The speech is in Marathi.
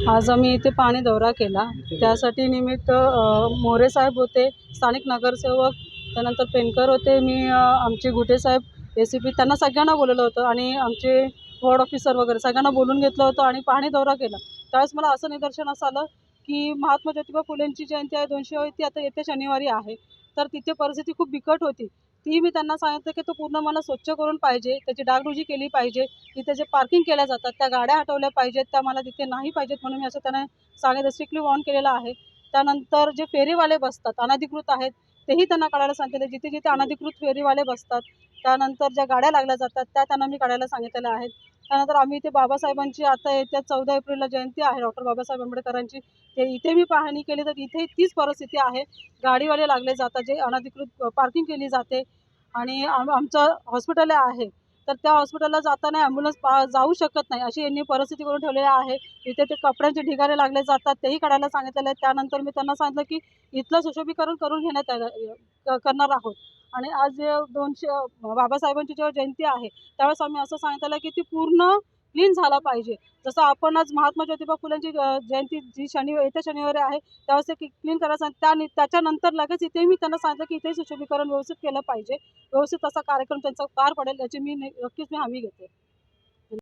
आज आम्ही इथे पाणी दौरा केला। त्यासाठी निमित्त मोरे साहेब होते, स्थानिक नगरसेवक, त्यानंतर पेनकर होते, आमचे गुटे साहेब, ACP त्यांना सगळ्यांना बोलवलं होतं आणि आमचे वॉर्ड ऑफिसर वगैरे सगळ्यांना बोलून घेतलं होतं आणि पाणी दौरा केला। त्यावेळेस मला असं निदर्शनास आलं की महात्मा ज्योतिबा फुलेंची जयंती आहे 200वी, ती आता येत्या शनिवारी आहे। तर तिथे परिस्थिती खूप बिकट होती। ती मी त्यांना सांगितलं की तो पूर्ण मला स्वच्छ करून पाहिजे, त्याची डागडुजी केली पाहिजे, तिथे जे पार्किंग केल्या जातात त्या गाड्या हटवल्या पाहिजेत, त्या मला तिथे नाही पाहिजेत म्हणून मी असं त्यांना सांगितलं, स्ट्रिक्टली वॉर्न केलेलं आहे। त्यानंतर जे फेरीवाले बसतात अनधिकृत आहेत तेही त्यांना काढायला सांगितलं, जिथे जिथे अनधिकृत फेरीवाले बसतात, त्यानंतर ज्या गाड्या लागल्या जातात त्या त्यांना मी काढायला सांगितलेल्या आहेत। त्यानंतर आम्ही इथे बाबासाहेबांची आता येत्या 14 एप्रिलला जयंती आहे, डॉक्टर बाबासाहेब आंबेडकरांची, ते इथे मी पाहणी केली तर इथे तीच परिस्थिती आहे। गाडीवाले लागले जातात, जे अनधिकृत पार्किंग केली जाते आणि आमचं हॉस्पिटल आहे, तर त्या हॉस्पिटलला जाताना ॲम्ब्युलन्स जाऊ शकत नाही, अशी यांनी परिस्थिती करून ठेवलेली आहे। इथे ते कपड्यांचे ढिगारे लागले जातात, तेही काढायला सांगितलेलं आहे। त्यानंतर मी त्यांना सांगितलं की इथलं सुशोभीकरण करून करणार आहोत आणि आज 200 बाबासाहेबांची जेव्हा जयंती आहे त्यावेळेस आम्ही असं सांगितलं की ती पूर्ण क्लीन झाला पाहिजे। जसं आपण आज महात्मा ज्योतिबा फुलेंची जयंती जी येत्या शनिवारी आहे त्यावेळेस ते क्लीन करायचं, त्याच्यानंतर लगेच इथे मी त्यांना सांगितलं की इथे सुशोभीकरण व्यवस्थित केलं पाहिजे, व्यवस्थित असा कार्यक्रम त्यांचा पार पडेल याची नक्कीच मी हमी घेते।